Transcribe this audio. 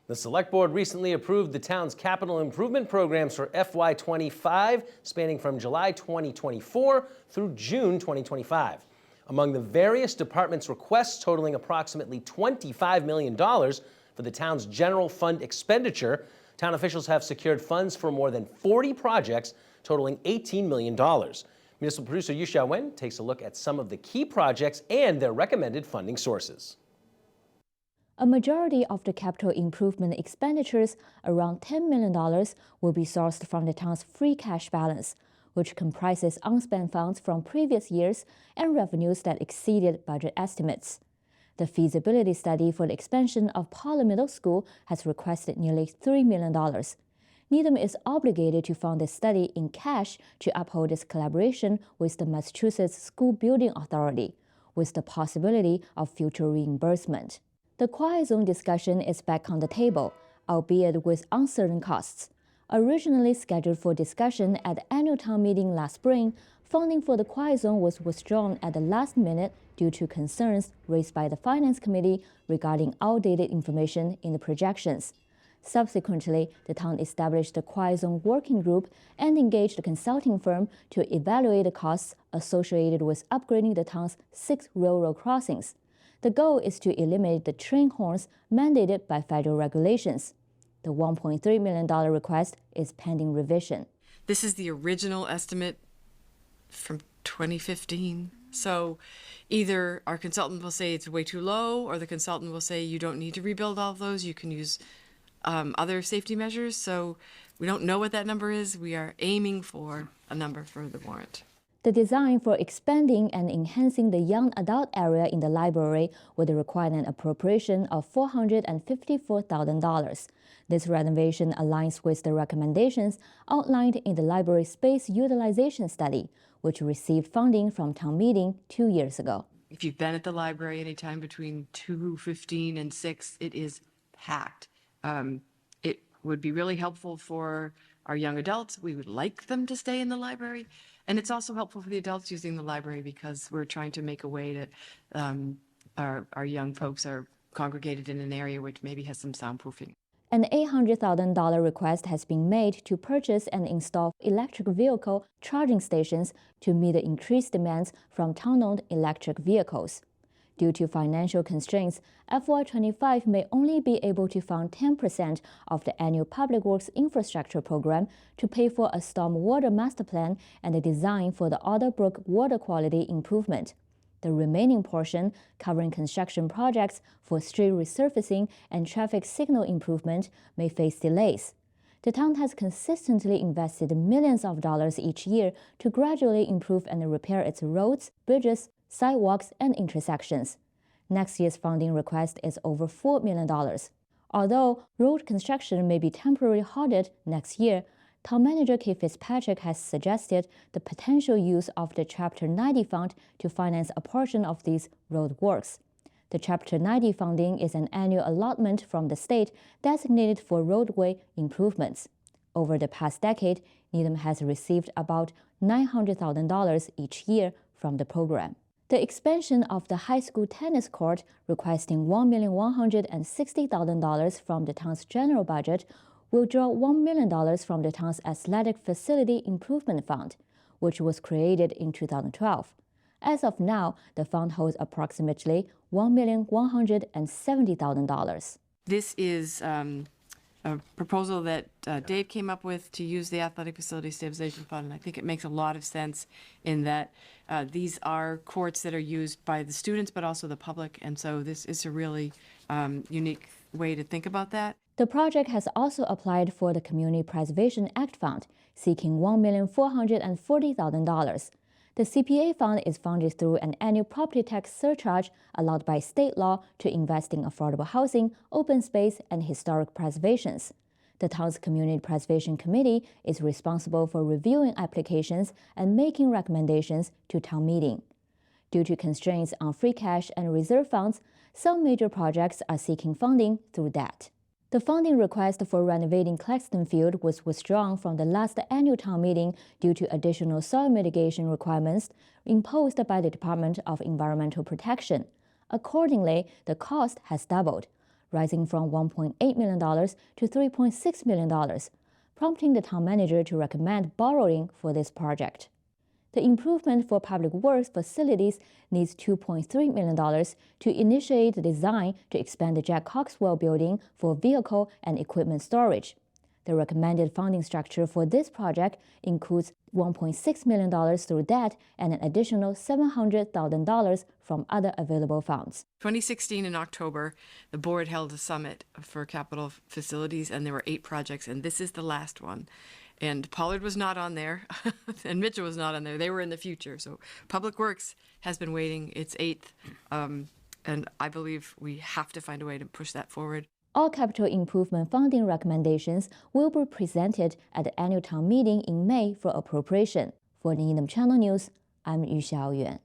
The Select Board recently approved the town's capital improvement programs for FY25, spanning from July 2024 through June 2025. Among the various departments' requests totaling approximately $25 million for the town's general fund expenditure, town officials have secured funds for more than 40 projects totaling $18 million. Municipal producer Yusha Wen takes a look at some of the key projects and their recommended funding sources. A majority of the capital improvement expenditures, around $10 million, will be sourced from the town's free cash balance, which comprises unspent funds from previous years and revenues that exceeded budget estimates. The feasibility study for the expansion of Pollard Middle School has requested nearly $3 million. Needham is obligated to fund the study in cash to uphold its collaboration with the Massachusetts School Building Authority, with the possibility of future reimbursement. The quiet zone discussion is back on the table, albeit with uncertain costs. Originally scheduled for discussion at the annual town meeting last spring, funding for the quiet zone was withdrawn at the last minute due to concerns raised by the Finance Committee regarding outdated information in the projections. Subsequently, the town established the quiet zone working group and engaged a consulting firm to evaluate the costs associated with upgrading the town's 6 railroad crossings. The goal is to eliminate the train horns mandated by federal regulations. The $1.3 million request is pending revision. This is the original estimate from 2015. So either our consultant will say it's way too low, or the consultant will say you don't need to rebuild all of those, you can use other safety measures. So we don't know what that number is. We are aiming for a number for the warrant. The design for expanding and enhancing the young adult area in the library would require an appropriation of $454,000. This renovation aligns with the recommendations outlined in the library space utilization study, which received funding from town meeting 2 years ago. If you've been at the library anytime between 2:15 and 6, it is packed. It would be really helpful for our young adults. We would like them to stay in the library. And it's also helpful for the adults using the library because we're trying to make a way that our young folks are congregated in an area which maybe has some soundproofing. An $800,000 request has been made to purchase and install electric vehicle charging stations to meet the increased demands from town-owned electric vehicles. Due to financial constraints, FY25 may only be able to fund 10% of the annual Public Works Infrastructure Program to pay for a stormwater master plan and the design for the Otter Brook water quality improvement. The remaining portion, covering construction projects for street resurfacing and traffic signal improvement, may face delays. The town has consistently invested millions of dollars each year to gradually improve and repair its roads, bridges, sidewalks, and intersections. Next year's funding request is over $4 million. Although road construction may be temporarily halted next year, Town Manager Kay Fitzpatrick has suggested the potential use of the Chapter 90 fund to finance a portion of these road works. The Chapter 90 funding is an annual allotment from the state designated for roadway improvements. Over the past decade, Needham has received about $900,000 each year from the program. The expansion of the high school tennis court, requesting $1,160,000 from the town's general budget, will draw $1 million from the town's athletic facility improvement fund, which was created in 2012. As of now, the fund holds approximately $1,170,000. This is a proposal that Dave came up with to use the Athletic Facility Stabilization Fund, and I think it makes a lot of sense in that these are courts that are used by the students but also the public, and so this is a really unique way to think about that. The project has also applied for the Community Preservation Act Fund, seeking $1,440,000. The CPA fund is funded through an annual property tax surcharge allowed by state law to invest in affordable housing, open space, and historic preservations. The town's Community Preservation Committee is responsible for reviewing applications and making recommendations to town meeting. Due to constraints on free cash and reserve funds, some major projects are seeking funding through debt. The funding request for renovating Claxton Field was withdrawn from the last annual town meeting due to additional soil mitigation requirements imposed by the Department of Environmental Protection. Accordingly, the cost has doubled. rising from $1.8 million to $3.6 million, prompting the town manager to recommend borrowing for this project. The improvement for public works facilities needs $2.3 million to initiate the design to expand the Jack Coxwell building for vehicle and equipment storage. The recommended funding structure for this project includes $1.6 million through debt and an additional $700,000 from other available funds. 2016 in October, the board held a summit for capital facilities, and there were 8 projects, and this is the last one. And Pollard was not on there, and Mitchell was not on there. They were in the future. So Public Works has been waiting its 8th, and I believe we have to find a way to push that forward. All capital improvement funding recommendations will be presented at the annual town meeting in May for appropriation. For Needham Channel News, I'm Yu Xiaoyuan.